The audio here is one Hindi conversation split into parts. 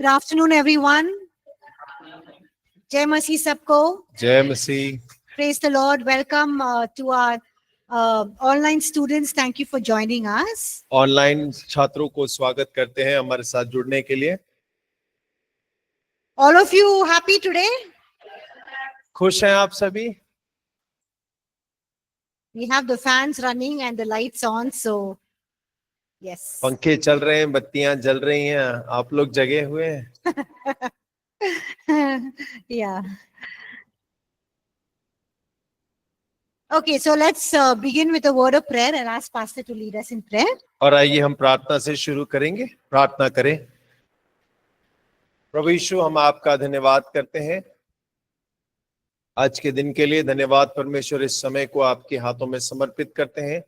Good afternoon, everyone. Jai Masi sabko. जय मसीह। Praise the Lord. Welcome to our online students. Thank you for joining us. Online छात्रों को स्वागत करते हैं हमारे साथ जुड़ने के लिए। All of you happy today? खुश हैं आप सभी? We have the fans running and the lights on, so yes. पंखे चल रहे हैं, बत्तियां जल रही हैं, आप लोग जगे हुए हैं। Yeah. Okay, so let's begin with a word of prayer and ask Pastor to lead us in prayer. और आइए हम प्रार्थना से शुरू करेंगे। प्रार्थना करें। प्रभु यीशु, हम आपका धन्यवाद करते हैं आज के दिन के लिए। धन्यवाद परमेश्वर, इस समय को आपके हाथों में समर्पित करते हैं।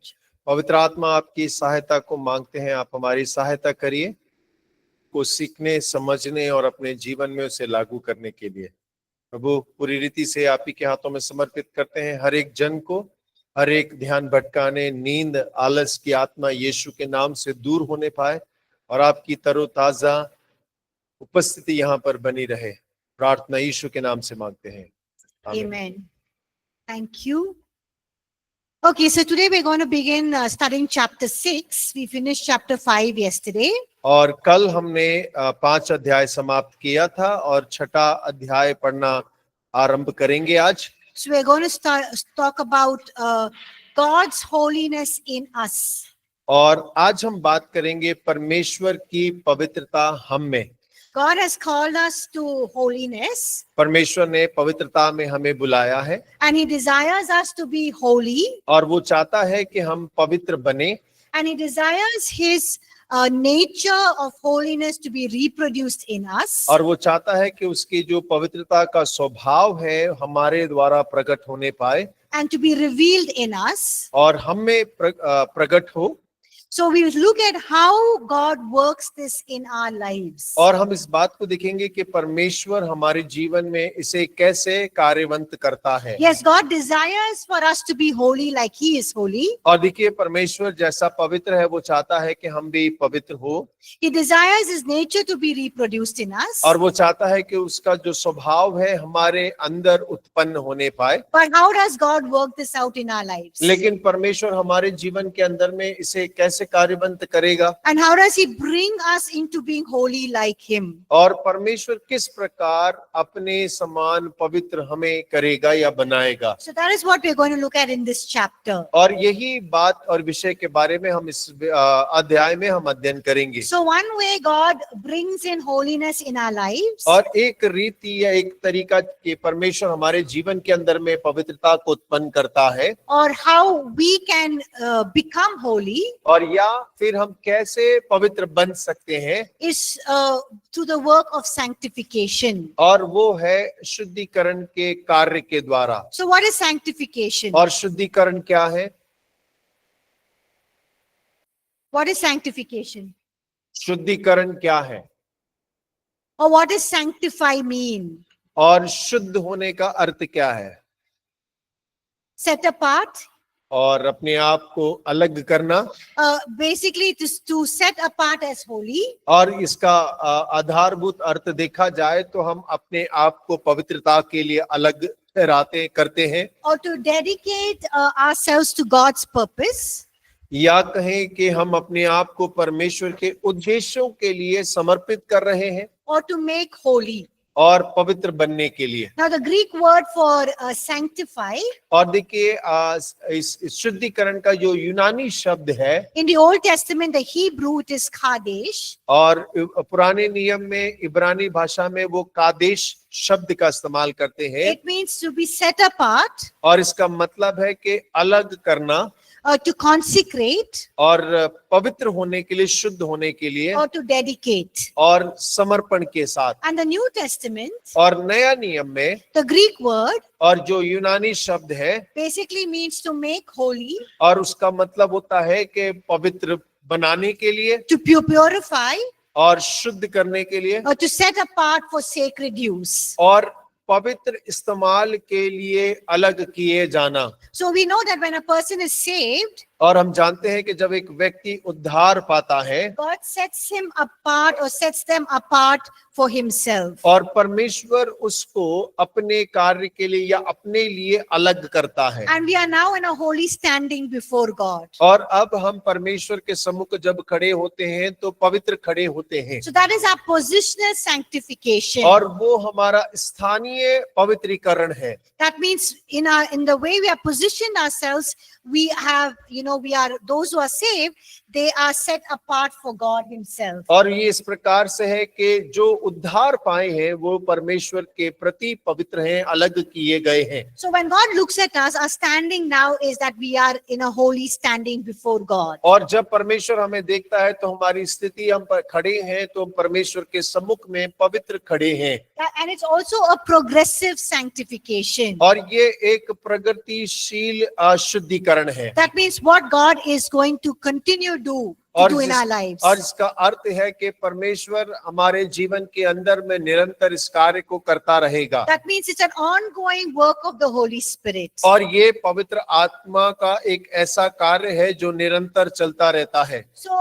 पवित्र आत्मा, आपकी सहायता को मांगते हैं। आप हमारी सहायता करिए को सीखने, समझने और अपने जीवन में उसे लागू करने के लिए। प्रभु, पूरी रीति से आप ही के हाथों में समर्पित करते हैं हर एक जन को। हर एक ध्यान भटकाने, नींद, आलस की आत्मा यीशु के नाम से दूर होने पाए और आपकी तरोताजा उपस्थिति यहाँ पर बनी रहे। प्रार्थना यीशु के नाम से मांगते हैं, आमीन। Amen. Thank you. Okay, so today we're going to begin studying chapter 6. We finished chapter 5 yesterday. और कल हमने 5 अध्याय समाप्त किया था और 6ठा अध्याय पढ़ना आरंभ करेंगे आज। So we're going to talk about God's holiness in us. और आज हम बात करेंगे परमेश्वर की पवित्रता हम में। God has called us to holiness परमेश्वर ने पवित्रता में हमें बुलाया है and He desires us to be holy और वो चाहता है कि हम पवित्र बने and He desires His nature of holiness to be reproduced in us. और वो चाहता है कि उसकी जो पवित्रता का स्वभाव है हमारे द्वारा प्रकट होने पाए And to be revealed in us. और हम में प्रकट हो। So we will look at how God works this in our lives. और हम इस बात को देखेंगे कि परमेश्वर हमारे जीवन में इसे कैसे कार्यवंत करता है। Yes, God desires for us to be holy like He is holy. और देखिए, परमेश्वर जैसा पवित्र है वो चाहता है कि हम भी पवित्र हो। He desires His nature to be reproduced in us. और वो चाहता है कि उसका जो स्वभाव है हमारे अंदर उत्पन्न होने पाए। But how does God work this out in our lives? लेकिन परमेश्वर हमारे जीवन के अंदर में इसे कैसे कार्यवंत करेगा? And how does He bring us into being holy like Him? और परमेश्वर किस प्रकार अपने समान पवित्र हमें करेगा या बनाएगा? So that is what we're going to look at in this chapter. और यही बात और विषय के बारे में हम इस अध्याय में हम अध्ययन करेंगे। So one way God brings in holiness in our lives, और एक रीति या एक तरीका कि परमेश्वर हमारे जीवन के अंदर में पवित्रता को उत्पन्न करता है or how we can become holy, और या फिर हम कैसे पवित्र बन सकते हैं, is through the work of sanctification. और वो है शुद्धिकरण के कार्य के द्वारा। So what is sanctification? और शुद्धिकरण क्या है? What is sanctification? शुद्धिकरण क्या है? Or what does sanctify mean? और शुद्ध होने का अर्थ क्या है? Set apart. और अपने आप को अलग करना। Basically it is to set apart as holy. और इसका आधारभूत अर्थ देखा जाए तो हम अपने आप को पवित्रता के लिए अलग ठहराते करते हैं। Or to dedicate ourselves to God's purpose. या कहें कि हम अपने आप को परमेश्वर के उद्देश्यों के लिए समर्पित कर रहे हैं Or to make holy. और पवित्र बनने के लिए। Now the Greek word for sanctify, और देखिए इस शुद्धिकरण का जो यूनानी शब्द है, in the Old Testament the Hebrew it is kadesh. और पुराने नियम में इब्रानी भाषा में वो कादेश शब्द का इस्तेमाल करते हैं। It means to be set apart, और इसका मतलब है कि अलग करना, to consecrate, और पवित्र होने के लिए, शुद्ध होने के लिए, or to dedicate. और समर्पण के साथ। And the New Testament, और नया नियम में the Greek word और जो यूनानी शब्द है basically means to make holy, और उसका मतलब होता है कि पवित्र बनाने के लिए, to purify, और शुद्ध करने के लिए, or to set apart for sacred use. और पवित्र इस्तेमाल के लिए अलग किए जाना। So we know that when a person is saved, और हम जानते हैं कि जब एक व्यक्ति उद्धार पाता है God sets him apart or sets them apart for himself. और परमेश्वर उसको अपने कार्य के लिए या अपने लिए अलग करता है, And we are now in a holy standing before God. और अब हम परमेश्वर के सम्मुख जब खड़े होते हैं तो पवित्र खड़े होते हैं, So that is our positional sanctification. और वो हमारा स्थानीय पवित्रीकरण है। That means in the way we are positioned ourselves, we have, we are those who are saved, they are set apart for God himself. और ये इस प्रकार से है कि जो उद्धार पाए हैं वो परमेश्वर के प्रति पवित्र हैं, अलग किए गए हैं। So when God looks at us, our standing now is that we are in a holy standing before God. और जब परमेश्वर हमें देखता है तो हमारी स्थिति, हम पर खड़े हैं तो परमेश्वर के सम्मुख में पवित्र खड़े हैं। And it's also a progressive sanctification. और ये एक प्रगतिशील शुद्धिकरण है। That means what God is going to continue to do in our lives. और इसका अर्थ है कि परमेश्वर हमारे जीवन के अंदर में निरंतर इस कार्य को करता रहेगा। That means it's an ongoing work of the Holy Spirit. और ये पवित्र आत्मा का एक ऐसा कार्य है जो निरंतर चलता रहता है। So,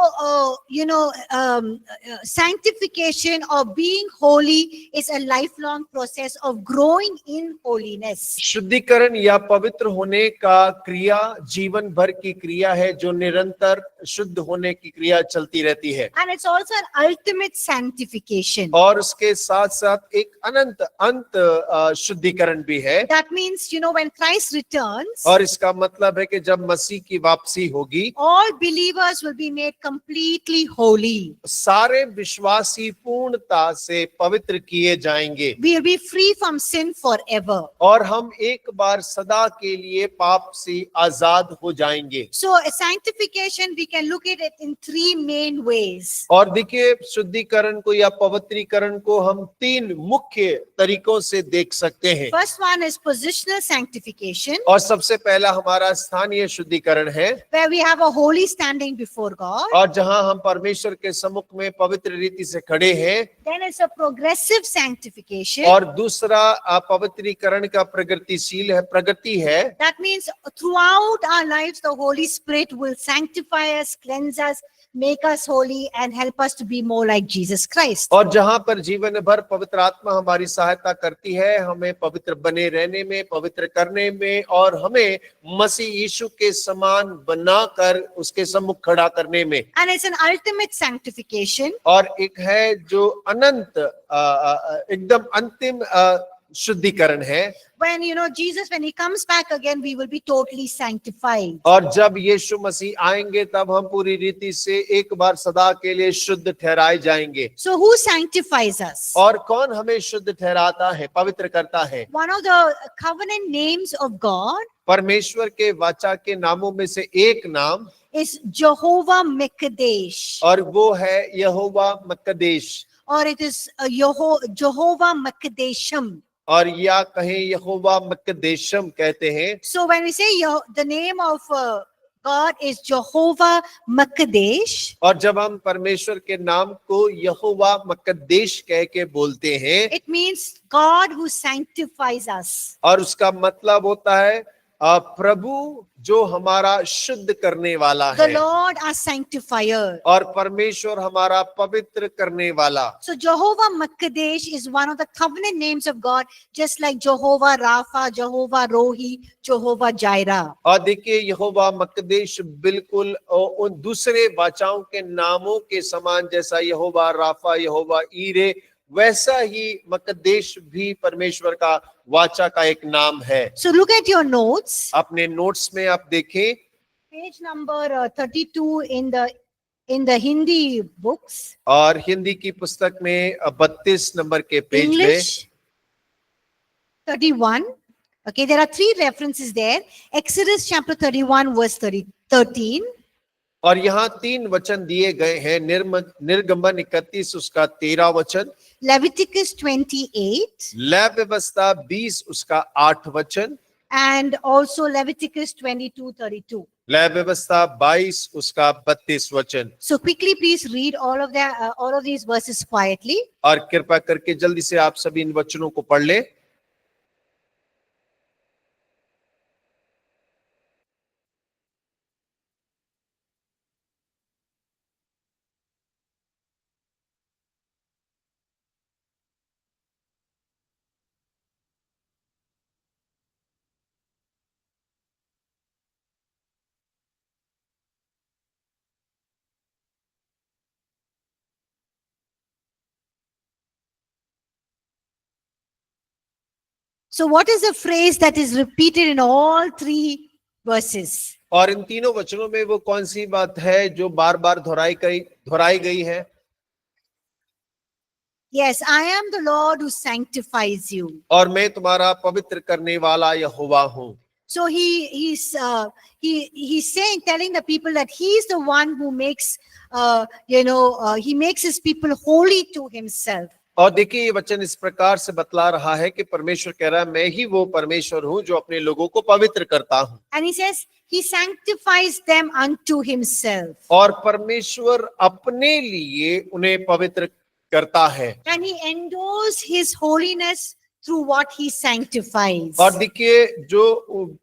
sanctification or being holy is a lifelong process of growing in holiness. शुद्धिकरण या पवित्र होने का क्रिया जीवन भर की क्रिया है जो निरंतर शुद्ध होने की क्रिया चलती रहती है। And it's also an ultimate sanctification. और उसके साथ साथ एक अनंत अंत शुद्धिकरण भी है। That means, when Christ returns, और इसका मतलब है कि जब मसीह की वापसी होगी, all believers will be made completely holy. सारे विश्वासी पूर्णता से पवित्र किए जाएंगे। We will be free from sin forever. और हम एक बार सदा के लिए पाप से आजाद हो जाएंगे। So a sanctification, we can look at it in three main ways. और देखिए, शुद्धिकरण को या पवित्रीकरण को हम तीन मुख्य तरीकों से देख सकते हैं। First one is positional sanctification, और सबसे पहला हमारा स्थानीय शुद्धिकरण है, where we have a holy standing before God. और जहां हम परमेश्वर के सम्मुख में पवित्र रीति से खड़े हैं। Then it's a progressive sanctification. और दूसरा पवित्रीकरण का प्रगति है। That means throughout our lives, the Holy Spirit will sanctify us, cleanse us, make us holy, and help us to be more like Jesus Christ. और जहां पर जीवन भर पवित्र आत्मा हमारी सहायता करती है, हमें पवित्र बने रहने में, पवित्र करने में, और हमें मसीह यीशु के समान बनाकर उसके सम्मुख खड़ा करने में। And it's an ultimate sanctification. और एक है जो अनंत एकदम अंतिम शुद्धिकरण है। When Jesus, when he comes back again, we will be totally sanctified. और जब यीशु मसीह आएंगे तब हम पूरी रीति से एक बार सदा के लिए शुद्ध ठहराए जाएंगे। So who sanctifies us? और कौन हमें शुद्ध ठहराता है, पवित्र करता है? One of the covenant names of God परमेश्वर के वाचा के नामों में से एक नाम is Jehovah Mekadesh, और वो है यहोवा मकदेश, or it is Jehovah Mekadesham. और या कहें यहोवा मकदेशम कहते हैं। So when we say the name of God is Jehovah Mekadesh, और जब हम परमेश्वर के नाम को यहोवा मकदेश कह के बोलते हैं, it means God who sanctifies us. और उसका मतलब होता है प्रभु जो हमारा शुद्ध करने वाला The है, Lord our sanctifier. और परमेश्वर हमारा पवित्र करने वाला। So Jehovah Mekadesh is one of the covenant names of God, just like Jehovah Rapha, Jehovah Rohi, Jehovah Jireh. और देखिए, यहोवा मकदेश बिल्कुल उन दूसरे वाचाओं के नामों के समान, जैसा यहोवा राफा, यहोवा ईरे, वैसा ही मकदेश भी परमेश्वर का वाचा का एक नाम है। So look at your notes. अपने नोट्स में आप देखें, Page number 32 in the Hindi books. और हिंदी की पुस्तक में 32 नंबर के पेज में English 31. Okay, there are three references there. Exodus chapter 31 verse 13. और यहाँ 3 वचन दिए गए हैं। निर्गमन 31 उसका 13 वचन, Leviticus 28, लय व्यवस्था 20 उसका 8 वचन, and also Leviticus 22:32. लय व्यवस्था 22 उसका 32 वचन। So quickly, please read all of these verses quietly. और कृपा करके जल्दी से आप सभी इन वचनों को पढ़ लें। So what is the phrase that is repeated in all three verses? और इन तीनों वचनों में वो कौन सी बात है जो बार बार दोहराई गई है? Yes, I am the Lord who sanctifies you. और मैं तुम्हारा पवित्र करने वाला यहोवा हूँ। So he's saying, telling the people that he's the one who makes, he makes his people holy to himself. और देखिए ये वचन इस प्रकार से बतला रहा है कि परमेश्वर कह रहा है मैं ही वो परमेश्वर हूँ जो अपने लोगों को पवित्र करता हूँ। And he says he sanctifies them unto himself. और परमेश्वर अपने लिए उन्हें पवित्र करता है। And he endows his holiness through what he sanctifies. और देखिए जो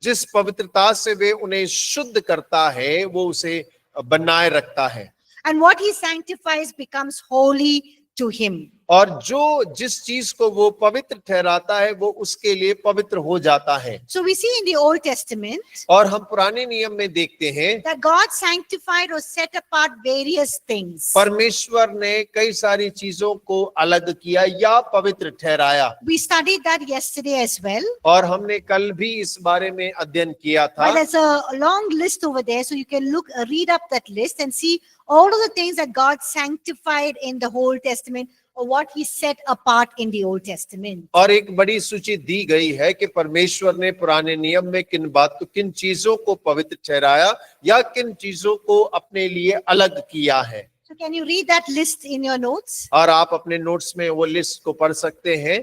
जिस पवित्रता से वे उन्हें शुद्ध करता है वो उसे बनाए रखता है। And what he sanctifies becomes holy to him. और जो जिस चीज को वो पवित्र ठहराता है वो उसके लिए पवित्र हो जाता है। So we see in the Old Testament और हम पुराने नियम में देखते हैं that God sanctified or set apart various things. परमेश्वर ने कई सारी चीजों को अलग किया या पवित्र ठहराया। We studied that yesterday as well. और हमने कल भी इस बारे में अध्ययन किया था। But there's a long list over there, so you can read up that list and see all of the things that God sanctified in the Old Testament, or what he set apart in the Old Testament. और एक बड़ी सूची दी गई है कि परमेश्वर ने पुराने नियम में किन चीजों को पवित्र ठहराया या किन चीजों को अपने लिए अलग किया है। So can you read that list in your notes? और आप अपने नोट्स में वो लिस्ट को पढ़ सकते हैं।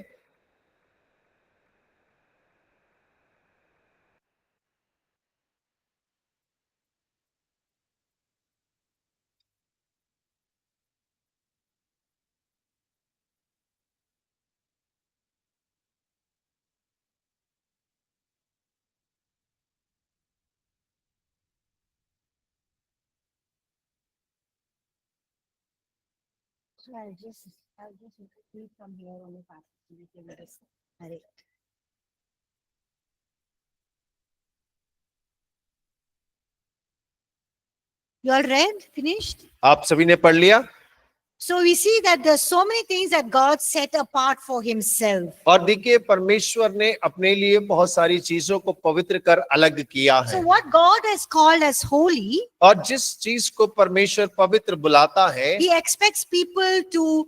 So I'll just read from here on the passage. You all read? Finished? आप सभी ने पढ़ लिया? So we see that there's so many things that God set apart for himself. और देखिए परमेश्वर ने अपने लिए बहुत सारी चीजों को पवित्र कर अलग किया So है। what God has called as holy, और जिस चीज को परमेश्वर पवित्र बुलाता है he expects people to,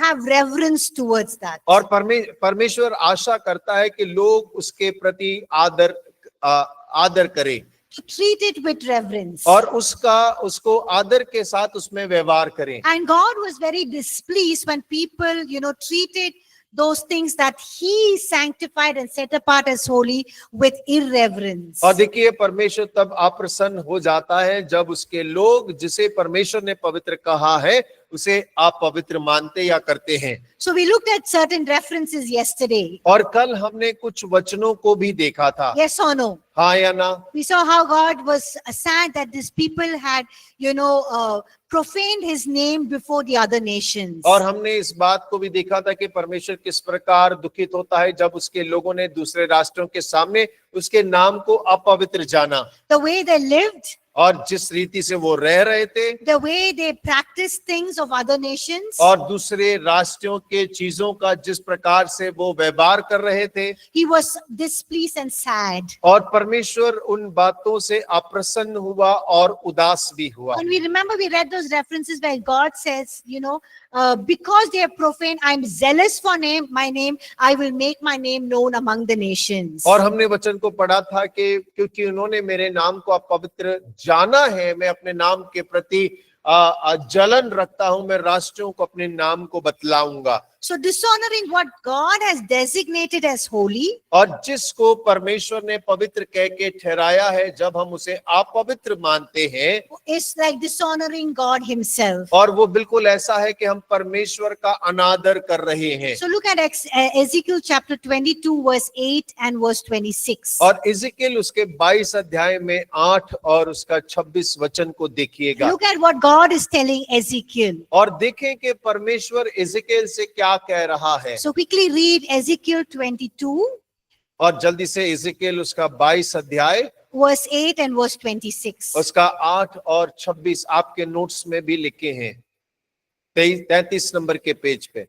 have reverence towards that. और परमेश्वर आशा करता है कि लोग उसके प्रति आदर करें To treat it with reverence. और उसको आदर के साथ उसमें व्यवहार करें। And God was very displeased when people, treated those things that he sanctified and set apart as holy with irreverence. और देखिए परमेश्वर तब अप्रसन्न हो जाता है जब उसके लोग जिसे परमेश्वर ने पवित्र कहा है उसे आप पवित्र मानते या करते हैं। So we looked at certain references yesterday. और कल हमने कुछ वचनों को भी देखा था। Yes or no? हाँ या ना? We saw how God was sad that these people had, profaned his name before the other nations. और हमने इस बात को भी देखा था कि परमेश्वर किस प्रकार दुखित होता है जब उसके लोगों ने दूसरे राष्ट्रों के सामने उसके नाम को अपवित्र जाना। The way they lived, और जिस रीति से वो रह रहे थे, the way they practiced things of other nations, और दूसरे राष्ट्रों के चीजों का जिस प्रकार से वो व्यवहार कर रहे थे, he was displeased and sad. और परमेश्वर उन बातों से अप्रसन्न हुआ और उदास भी हुआ। And we remember we read those references where God says, because they are profane, I'm zealous for my name, I will make my name known among the nations. और हमने वचन को पढ़ा था कि क्योंकि उन्होंने मेरे नाम को अपवित्र जाना है, मैं अपने नाम के प्रति जलन रखता हूं, मैं राष्ट्रों को अपने नाम को बतलाऊंगा। So dishonoring what God has designated as holy, और जिसको परमेश्वर ने पवित्र कह के ठहराया है जब हम उसे अपवित्र मानते हैं, is like dishonoring God himself. और वो बिल्कुल ऐसा है कि हम परमेश्वर का अनादर कर रहे हैं। So look at Ezekiel chapter 22 verse 8 and verse 26. और इज़ेकियेल उसके 22 अध्याय में 8 और उसका 26 वचन को देखिएगा। Look at what God is telling Ezekiel. और देखें कि परमेश्वर इज़ेकियेल से क्या कह रहा है। So quickly read Ezekiel 22 और जल्दी से इज़ेकियेल उसका 22 अध्याय verse 8 and verse 26. उसका 8 और 26 आपके नोट्स में भी लिखे हैं, 33 नंबर के पेज पे।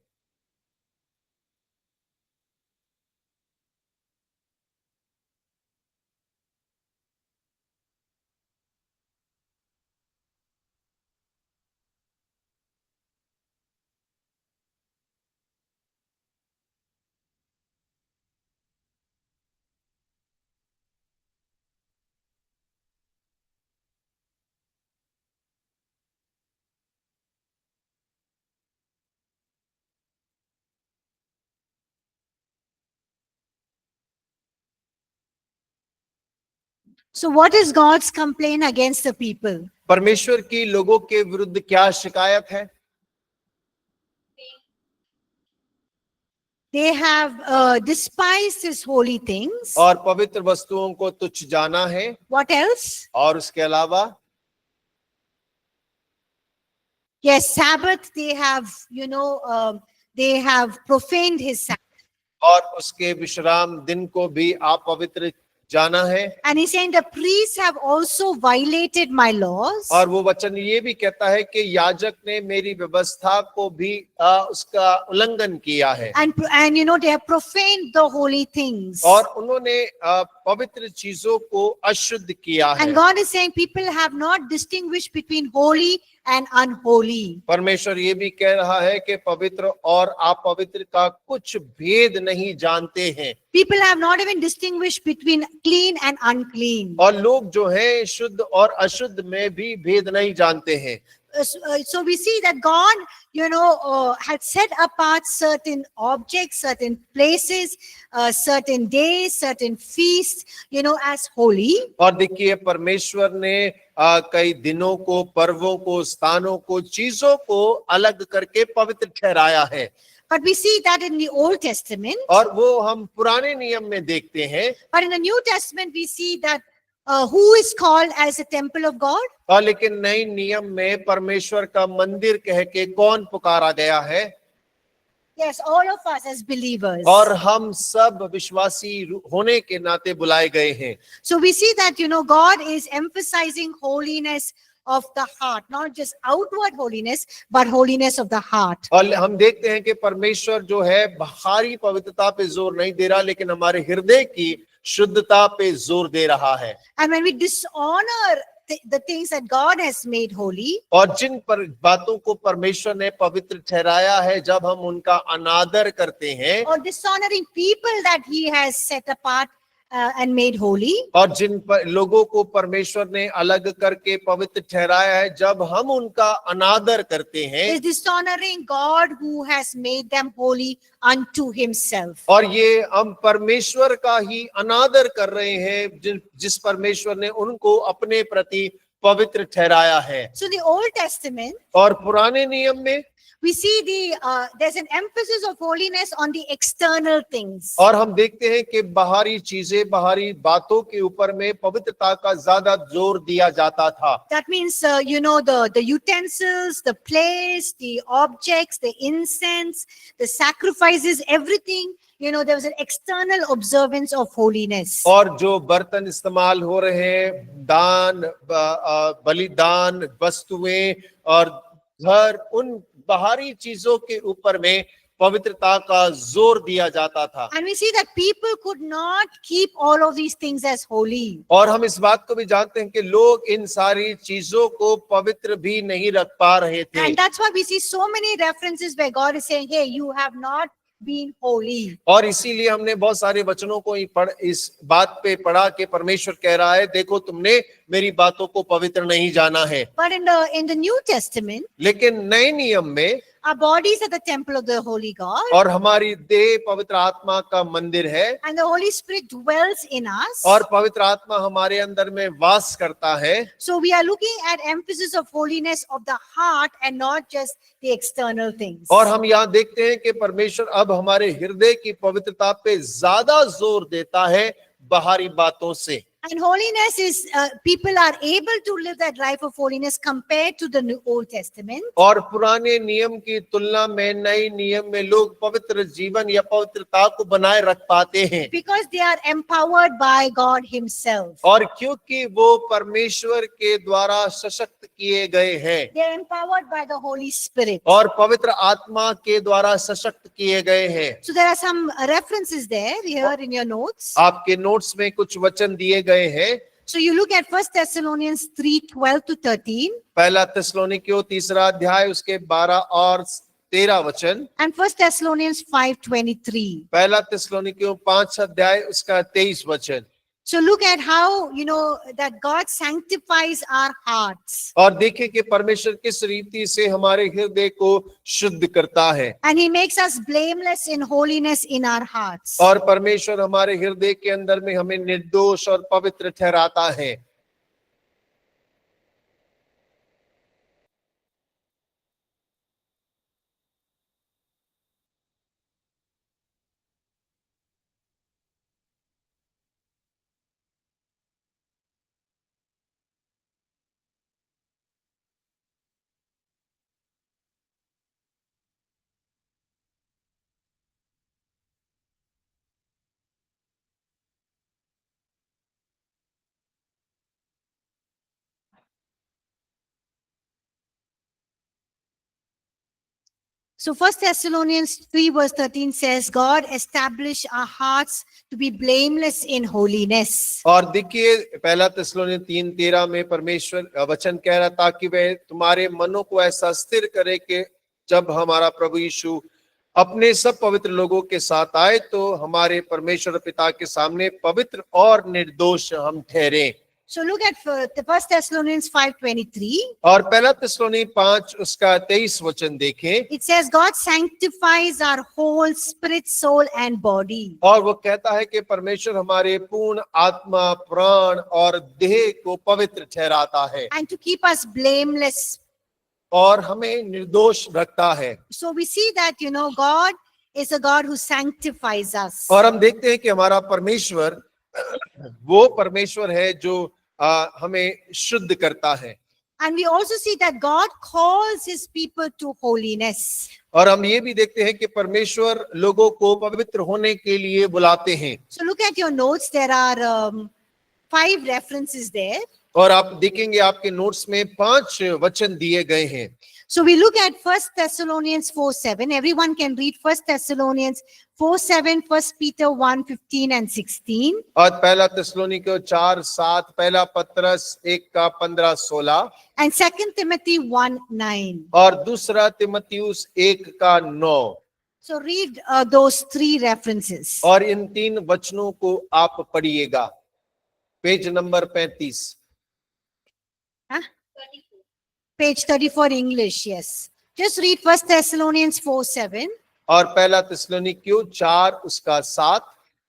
So what is God's complaint against the people? परमेश्वर की लोगों के विरुद्ध क्या शिकायत है? They have despised his holy things. और पवित्र वस्तुओं को तुच्छ जाना है। What else? और उसके अलावा Yes, Sabbath, they have, they have profaned his Sabbath. और उसके विश्राम दिन को भी अपवित्र जाना है। And he's saying the priests have also violated my laws. और वो वचन ये भी कहता है कि याजक ने मेरी व्यवस्था को भी उसका उल्लंघन किया है। And they have profaned the holy things. और उन्होंने पवित्र चीजों को अशुद्ध किया है। And God is saying people have not distinguished between holy and unholy. परमेश्वर ये भी कह रहा है कि पवित्र और अपवित्र का कुछ भेद नहीं जानते हैं। People have not even distinguished between clean and unclean. और लोग जो हैं शुद्ध और अशुद्ध में भी भेद नहीं जानते हैं। So we see that God, had set apart certain objects, certain places, certain days, certain feasts, as holy. और देखिए परमेश्वर ने कई दिनों को, पर्वों को, स्थानों को, चीजों को अलग करके पवित्र ठहराया है। But we see that in the Old Testament. और वो हम पुराने नियम में देखते हैं। But in the New Testament we see that who is called as a temple of God? और लेकिन नए नियम में परमेश्वर का मंदिर कह के कौन पुकारा गया है? Yes, all of us as believers. और हम सब विश्वासी होने के नाते बुलाए गए हैं। So we see that, God is emphasizing holiness of the heart, not just outward holiness, but holiness of the heart. और हम देखते हैं कि परमेश्वर जो है बाहरी पवित्रता पे जोर नहीं दे रहा, लेकिन हमारे हृदय की शुद्धता पे जोर दे रहा है। And when we dishonor the things that God has made holy, और जिन पर बातों को परमेश्वर ने पवित्र ठहराया है, जब हम उनका अनादर करते हैं, or dishonoring people that he has set apart and made holy, और जिन पर लोगों को परमेश्वर ने अलग करके पवित्र ठहराया है, जब हम उनका अनादर करते हैं, is dishonoring God who has made them holy unto himself. और ये हम परमेश्वर का ही अनादर कर रहे हैं, जिस परमेश्वर ने उनको अपने प्रति पवित्र ठहराया है। So the Old Testament, और पुराने नियम में we see there's an emphasis of holiness on the external things. और हम देखते हैं कि बाहरी चीजें, बाहरी बातों के ऊपर में पवित्रता का ज्यादा जोर दिया जाता था। That means, the utensils, the place, the objects, the incense, the sacrifices, everything, there was an external observance of holiness. और जो बर्तन इस्तेमाल हो रहे हैं, दान, बलिदान, वस्तुएं और घर, उन बाहरी चीजों के ऊपर में पवित्रता का जोर दिया जाता था। And we see that people could not keep all of these things as holy. और हम इस बात को भी जानते हैं कि लोग इन सारी चीजों को पवित्र भी नहीं रख पा रहे थे। And that's why we see so many references where God is saying, hey, you have not been holy. और इसीलिए हमने बहुत सारे वचनों को इस बात पे पढ़ा कि परमेश्वर कह रहा है, देखो तुमने मेरी बातों को पवित्र नहीं जाना है। But in the New Testament, लेकिन नए नियम में our bodies are the temple of the Holy God. और हमारी देह पवित्र आत्मा का मंदिर है, And the Holy Spirit dwells in us. और पवित्र आत्मा हमारे अंदर में वास करता है। So we are looking at emphasis of holiness of the heart and not just the external things. और हम यहाँ देखते हैं कि परमेश्वर अब हमारे हृदय की पवित्रता पे ज्यादा जोर देता है बाहरी बातों से। And holiness is, people are able to live that life of holiness compared to the Old Testament. और पुराने नियम की तुलना में नए नियम में लोग पवित्र जीवन या पवित्रता को बनाए रख पाते हैं, Because they are empowered by God himself. और क्योंकि वो परमेश्वर के द्वारा सशक्त किए गए हैं, They are empowered by the Holy Spirit. और पवित्र आत्मा के द्वारा सशक्त किए गए हैं। So there are some references there here in your notes. आपके नोट्स में कुछ वचन दिए गए हैं। So you look at 1 Thessalonians 3:12 to 13. पहला थिस्सलुनीकियों 3 अध्याय उसके 12 और 13 वचन, And 1 Thessalonians 5:23. पहला थिस्सलुनीकियों 5 अध्याय उसका 23 वचन, So look at how, that God sanctifies our hearts. और देखें कि परमेश्वर किस रीति से हमारे हृदय को शुद्ध करता है, And he makes us blameless in holiness in our hearts. और परमेश्वर हमारे हृदय के अंदर में हमें निर्दोष और पवित्र ठहराता है। So 1 Thessalonians 3 verse 13 says, God establish our hearts to be blameless in holiness. और देखिए पहला थिस्सलुनीय 3:13 में परमेश्वर वचन कह रहा था कि वह तुम्हारे मनों को ऐसा स्थिर करे कि जब हमारा प्रभु यीशु अपने सब पवित्र लोगों के साथ आए तो हमारे परमेश्वर पिता के सामने पवित्र और निर्दोष हम ठहरे। So look at 1 Thessalonians 5:23. और पहला थिस्सलुनीय 5 उसका 23 वचन देखें। It says God sanctifies our whole spirit, soul and body. और वो कहता है कि परमेश्वर हमारे पूर्ण आत्मा, प्राण और देह को पवित्र ठहराता है And to keep us blameless. और हमें निर्दोष रखता है। So we see that, God is a God who sanctifies us. और हम देखते हैं कि हमारा परमेश्वर वो परमेश्वर है जो हमें शुद्ध करता है। And we also see that God calls his people to holiness. और हम ये भी देखते हैं कि परमेश्वर लोगों को पवित्र होने के लिए बुलाते हैं। So look at your notes. There are 5 references there. और आप देखेंगे आपके नोट्स में 5 वचन दिए गए हैं। So we look at 1 Thessalonians 4:7. Everyone can read 1 Thessalonians 4:7, 1 Peter 1:15 and 16. और पहला थिस्सलुनीय 4:7, पहला पत्रस 1:15-16 And 2 Timothy 1:9. और दूसरा तिमुथियुस 1:9। So read those 3 references. और इन 3 वचनों को आप पढ़िएगा। Page number 35। Huh? Page 34 English, yes. Just read 1 Thessalonians 4:7, और पहला थिस्सलुनीय 4 उसका 7,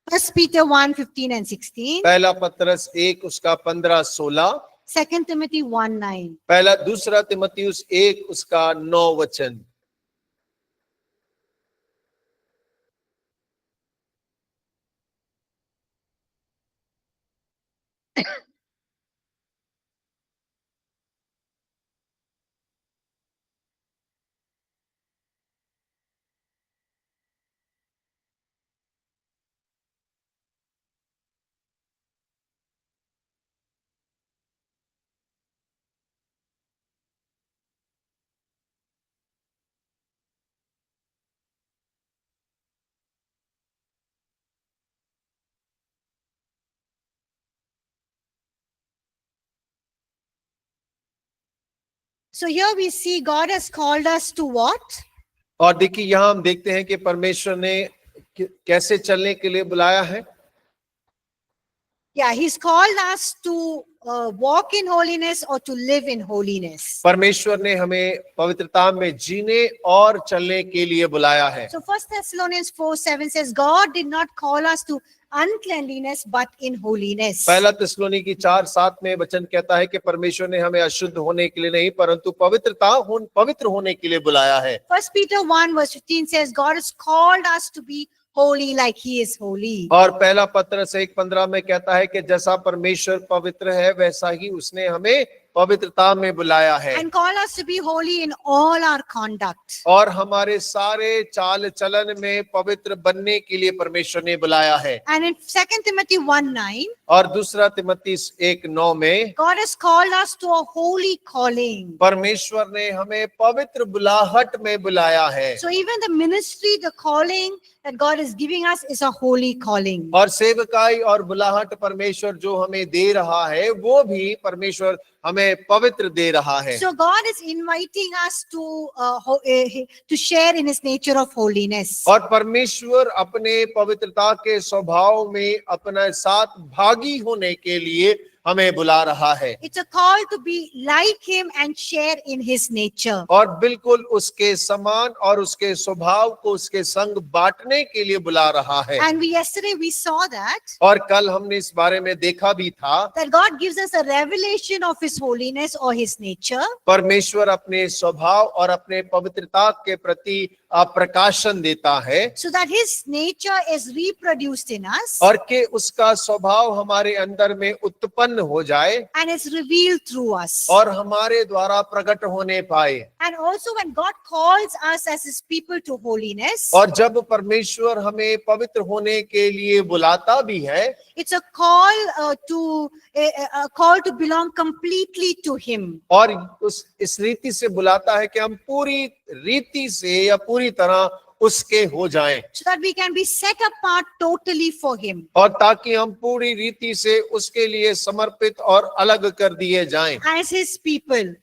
1 Peter 1:15 and 16, पहला पत्रस 1 उसका 15-16, 2 Timothy 1:9. पहला दूसरा तिमुथियुस 1 उसका 9 वचन। So here we see God has called us to what? और देखिए यहाँ हम देखते हैं कि परमेश्वर ने कैसे चलने के लिए बुलाया है। Yeah, he's called us to walk in holiness or to live in holiness. परमेश्वर ने हमें पवित्रता में जीने और चलने के लिए बुलाया है। So 1 Thessalonians 4:7 says, God did not call us to uncleanliness but in holiness. पहला थिस्सलुनीय 4:7 में वचन कहता है कि परमेश्वर ने हमें अशुद्ध होने के लिए नहीं परंतु पवित्र होने के लिए बुलाया है। 1 Peter 1 verse 15 says, God has called us to be holy like he is holy. और पहला पत्रस 1:15 में कहता है कि जैसा परमेश्वर पवित्र है वैसा ही उसने हमें पवित्रता में बुलाया है। And call us to be holy in all our conduct. और हमारे सारे चाल चलन में पवित्र बनने के लिए परमेश्वर ने बुलाया है। And in 2 Timothy 1:9, और दूसरा तिमुथियुस 1:9 में God has called us to a holy calling. परमेश्वर ने हमें पवित्र बुलाहट में बुलाया है। So even the ministry, the calling, that God is giving us is a holy calling. और सेवकाई और बुलाहट परमेश्वर जो हमें दे रहा है वो भी परमेश्वर हमें पवित्र दे रहा है। So God is inviting us to share in His nature of holiness. और परमेश्वर अपने पवित्रता के स्वभाव में अपने साथ भागी होने के लिए हमें बुला रहा है। It's a call to be like Him and share in His nature. और बिल्कुल उसके समान और उसके स्वभाव को उसके संग बांटने के लिए बुला रहा है। And yesterday we saw that और कल हमने इस बारे में देखा भी था God gives us a revelation of His holiness or His nature, परमेश्वर अपने स्वभाव और अपने पवित्रता के प्रति प्रकाशन देता है, so that His nature is reproduced in us और कि उसका स्वभाव हमारे अंदर में उत्पन्न हो जाए and is revealed through us. और हमारे द्वारा प्रकट होने पाए। And also when God calls us as His people to holiness, और जब परमेश्वर हमें पवित्र होने के लिए बुलाता भी है, it's a call a call to belong completely to Him. और इस रीति से बुलाता है कि हम पूरी रीति से या पूरी तरह उसके हो जाएं, So that we can be set apart totally for Him. और ताकि हम पूरी रीति से उसके लिए समर्पित और अलग कर दिए जाएं, As His people.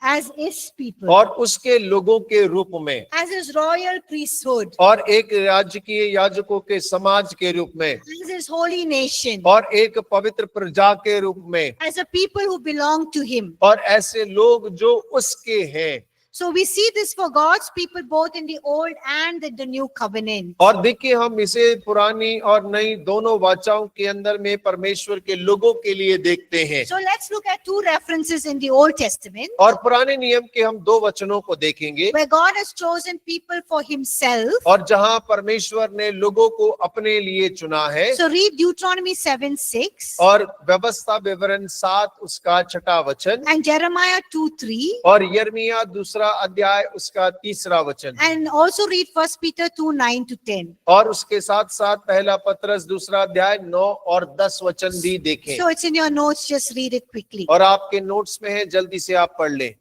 As His people. और उसके लोगों के रूप में, As His royal priesthood. और एक राजकीय याजकों के समाज के रूप में, As His holy nation. और एक पवित्र प्रजा के रूप में, As a people who belong to Him. और ऐसे लोग जो उसके हैं। So we see this for God's people both in the old and in the new covenant. और देखिए हम इसे पुरानी और नई दोनों वाचाओं के अंदर में परमेश्वर के लोगों के लिए देखते हैं। So let's look at two references in the Old Testament और पुराने नियम के हम दो वचनों को देखेंगे, where God has chosen people for Himself. और जहां परमेश्वर ने लोगों को अपने लिए चुना है। So read Deuteronomy 7:6 और व्यवस्था विवरण 7 उसका 6 वचन, and Jeremiah 2:3, और यिर्मयाह 2 अध्याय उसका 3 वचन, and also read 1 Peter 2:9-10. और उसके साथ साथ पहला पत्रस 2 अध्याय 9 और 10 वचन भी देखें। So it's in your notes, just read it quickly. और आपके नोट्स में है, जल्दी से आप पढ़ लें।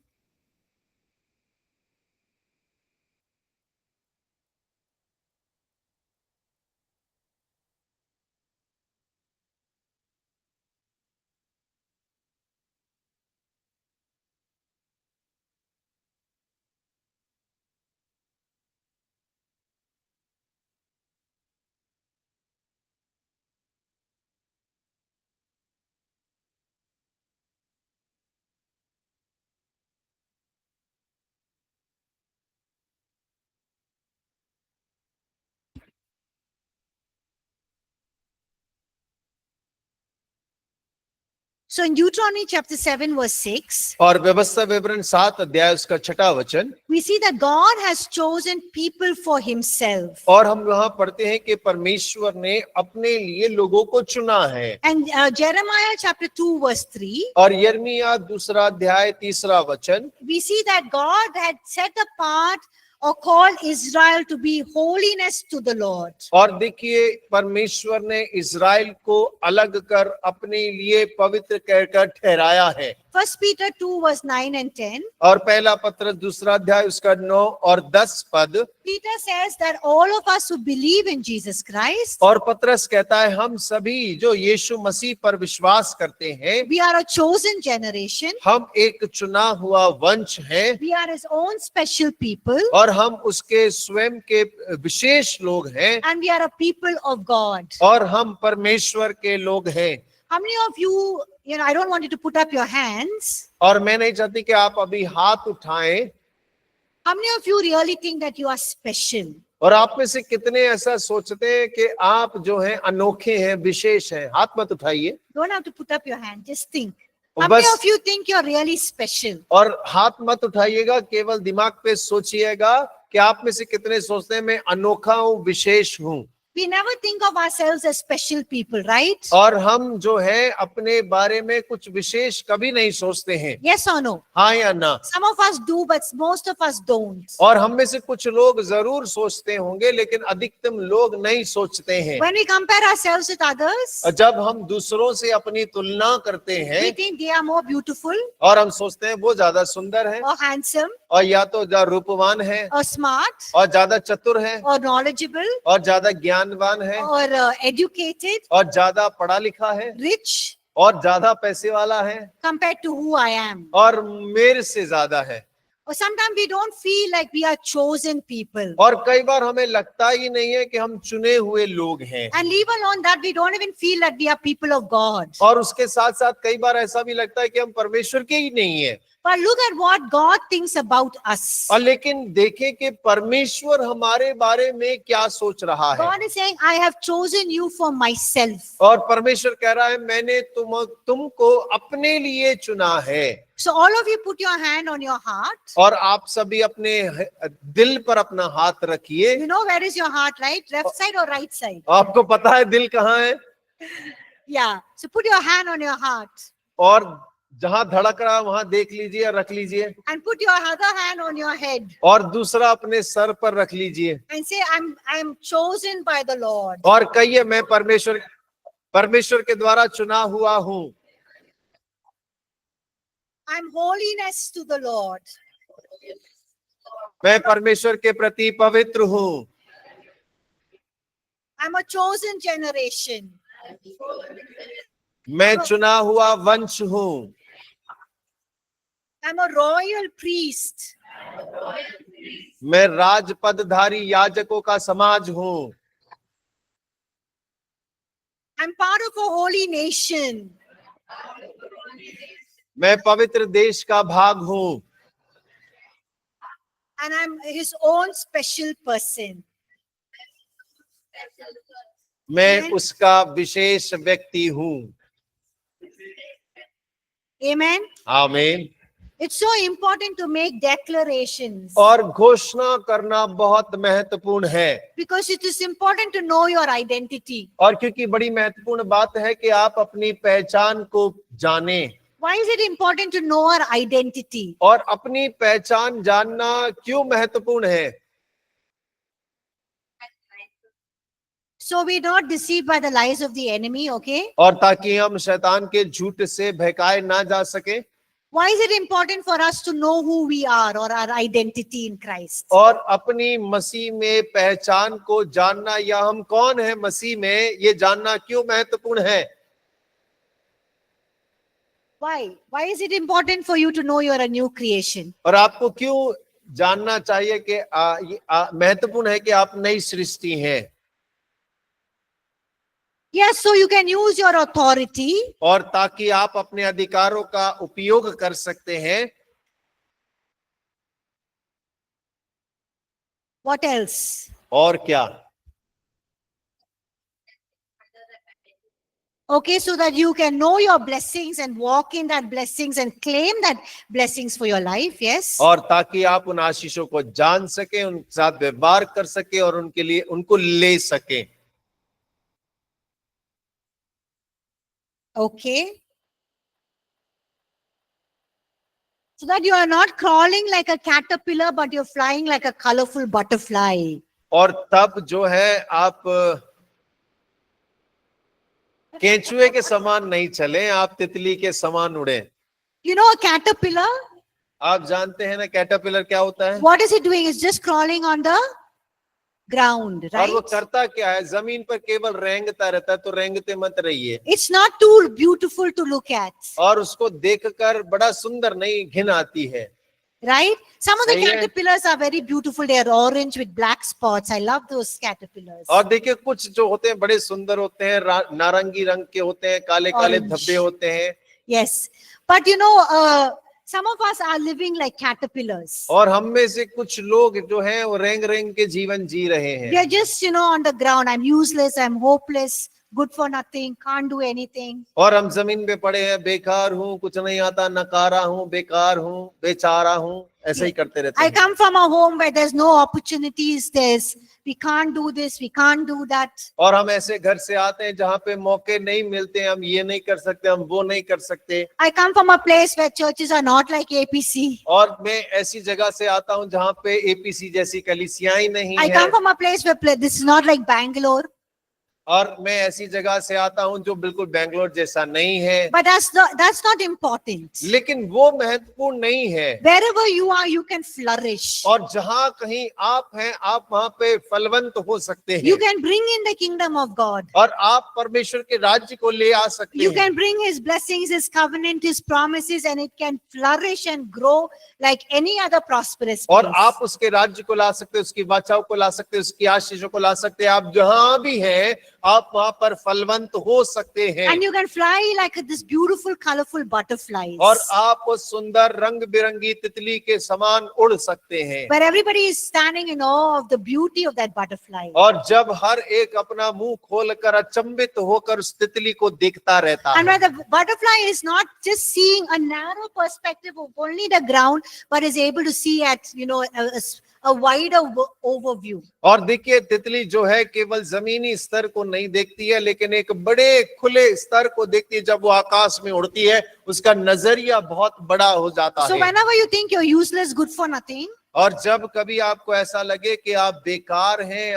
So in Deuteronomy chapter 7 verse 6, और व्यवस्था विवरण 7 अध्याय उसका 6 वचन, we see that God has chosen people for Himself. और हम वहां पढ़ते हैं कि परमेश्वर ने अपने लिए लोगों को चुना है। And Jeremiah chapter 2 verse 3, और यिर्मयाह 2 अध्याय 3 वचन, we see that God had set apart or called Israel to be holiness to the Lord. और देखिए परमेश्वर ने इज़राइल को अलग कर अपने लिए पवित्र कहकर ठहराया है। 1 Peter 2 verse 9 and 10, और पहला पत्रस 2 अध्याय उसका 9 और 10 पद, Peter says that all of us who believe in Jesus Christ, और पत्रस कहता है हम सभी जो यीशु मसीह पर विश्वास करते हैं, we are a chosen generation, हम एक चुना हुआ वंश हैं, we are His own special people, और हम उसके स्वयं के विशेष लोग हैं, and we are a people of God. और हम परमेश्वर के लोग हैं। How many of you, I don't want you to put up your hands. और मैं नहीं चाहती कि आप अभी हाथ उठाएं। How many of you really think that you are special? और आप में से कितने ऐसा सोचते हैं कि आप जो हैं अनोखे हैं, विशेष हैं? हाथ मत उठाइए। Don't have to put up your hand, just think. और How many बस of you think you're really special? और हाथ मत उठाइएगा, केवल दिमाग पे सोचिएगा कि आप में से कितने सोचते हैं मैं अनोखा हूँ, विशेष हूँ। We never think of ourselves as special people, right? और हम जो है अपने बारे में कुछ विशेष कभी नहीं सोचते हैं, Yes or no? हाँ या ना। Some of us do, but most of us don't. और हम में से कुछ लोग जरूर सोचते होंगे, लेकिन अधिकतम लोग नहीं सोचते हैं। When we compare ourselves with others, और जब हम दूसरों से अपनी तुलना करते we हैं think they are more beautiful और हम सोचते हैं वो ज्यादा सुंदर है, or handsome और या तो ज्यादा रूपवान है, or smart और ज्यादा चतुर है, or knowledgeable और ज्यादा ज्ञानवान है, or educated, और ज्यादा पढ़ा लिखा है, rich और ज्यादा पैसे वाला है, compared to who I am. और मेरे से ज्यादा है। Or sometimes we don't feel like we are chosen people. और कई बार हमें लगता ही नहीं है कि हम चुने हुए लोग हैं। And leave alone that, we don't even feel that we are people of God. और उसके साथ साथ कई बार ऐसा भी लगता है कि हम परमेश्वर के ही नहीं है। But look at what God thinks about us. और लेकिन देखें कि परमेश्वर हमारे बारे में क्या सोच रहा है। God is saying, I have chosen you for myself. और परमेश्वर कह रहा है मैंने तुमको अपने लिए चुना है। So all of you put your hand on your heart. और आप सभी अपने दिल पर अपना हाथ रखिए। You know where is your heart, right? Left side or right side? आपको पता है दिल कहाँ है? Yeah. So put your hand on your heart. और जहां धड़क रहा है वहां देख लीजिए, रख लीजिए। And put your other hand on your head. और दूसरा अपने सर पर रख लीजिए। And say, I'm chosen by the Lord. और कहिए मैं परमेश्वर के द्वारा चुना हुआ हूँ। I'm holiness to the Lord. मैं परमेश्वर के प्रति पवित्र हूँ। I'm a chosen generation. मैं चुना हुआ वंश हूँ। I'm a royal priest. मैं राजपदधारी याजकों का समाज हूँ। I'm part of a holy nation. मैं पवित्र देश का भाग हूँ। And I'm his own special person. मैं उसका विशेष व्यक्ति हूँ। Amen. आमीन। It's so important to make declarations. और घोषणा करना बहुत महत्वपूर्ण है। Because it is important to know your identity. और क्योंकि बड़ी महत्वपूर्ण बात है कि आप अपनी पहचान को जाने। Why is it important to know our identity? और अपनी पहचान जानना क्यों महत्वपूर्ण है? So we're not deceived by the lies of the enemy, okay? और ताकि हम शैतान के झूठ से बहकाए ना जा सके। Why is it important for us to know who we are or our identity in Christ? और अपनी मसीह में पहचान को जानना या हम कौन है मसीह में, ये जानना क्यों महत्वपूर्ण है? Why? Why is it important for you to know you're a new creation? और आपको क्यों जानना चाहिए कि महत्वपूर्ण है कि आप नई सृष्टि हैं? Yes, so you can use your authority. और ताकि आप अपने अधिकारों का उपयोग कर सकते हैं। What else? और क्या? Okay, so that you can know your blessings and walk in that blessings and claim that blessings for your life. Yes. और ताकि आप उन आशीषों को जान सके, उन साथ व्यवहार कर सके और उनके लिए उनको ले सके। Okay. So that you are not crawling like a caterpillar, but you're flying like a colorful butterfly. और तब जो है आप केंचुए के समान नहीं चले, आप तितली के समान उड़े। You know a caterpillar? आप जानते हैं ना कैटरपिलर क्या होता है? What is it doing? It's just crawling on the ground, और वो right? करता क्या है? जमीन पर केवल रेंगता रहता है, तो रेंगते मत रहिए। It's not too beautiful to look at, और उसको देखकर बड़ा सुंदर नहीं, घिन आती है। right? Some of the सही है। caterpillars are very beautiful. They are orange with black spots. I love those caterpillars. और देखिए कुछ जो होते हैं बड़े सुंदर होते हैं, नारंगी रंग के होते हैं, काले काले Orange. धब्बे होते हैं। Yes, but you know, some of us are living like caterpillars. और हम में से कुछ लोग जो हैं वो रेंग रेंग के जीवन जी रहे We हैं। are just, on the ground. I'm useless. I'm hopeless. Good for nothing. Can't do anything. और हम जमीन पे पड़े हैं, बेकार हूँ, कुछ नहीं आता, नकारा हूँ, बेकार हूँ, बेचारा हूँ, ऐसे ही करते रहते I हैं। come from a home where there's no opportunities. we can't do this, we can't do that. और हम ऐसे घर से आते हैं जहाँ पे मौके नहीं मिलते, हम ये नहीं कर सकते, हम वो नहीं कर सकते। I come from a place where churches are not like APC. और मैं ऐसी जगह से आता हूँ जहाँ पे एपीसी जैसी कलीसियां ही नहीं I है। come from a place where this is not like Bangalore. और मैं ऐसी जगह से आता हूँ जो बिल्कुल बेंगलोर जैसा नहीं है। But that's not important. लेकिन वो महत्वपूर्ण नहीं है। Wherever you are, you can flourish. और जहाँ कहीं आप हैं, आप वहाँ पे फलवंत हो सकते You हैं can bring in the kingdom of God. और आप परमेश्वर के राज्य को ले आ सकते You हैं। can bring his blessings, his covenant, his promises, and it can flourish and grow like any other prosperous और place. आप उसके राज्य को ला सकते हैं, उसकी वाचाओं को ला सकते हैं, उसकी आशीषों को ला सकते हैं। आप जहां भी हैं, आप वहां पर फलवंत हो सकते हैं। And you can fly like this beautiful, colorful butterflies. और आप उस सुंदर रंग बिरंगी तितली के समान उड़ सकते हैं। Where everybody is standing in awe of the beauty of that butterfly. और जब हर एक अपना मुंह खोलकर अचंभित होकर उस तितली को देखता रहता And है। where the butterfly is not just seeing a narrow perspective of only the ground, but is able to see at, a wider overview. और देखिए, तितली जो है केवल जमीनी स्तर को नहीं देखती है, लेकिन एक बड़े खुले स्तर को देखती है। जब वो आकाश में उड़ती है, उसका नजरिया बहुत बड़ा हो जाता So है। whenever you think you're useless, good for nothing, और जब कभी आपको ऐसा लगे कि आप बेकार हैं,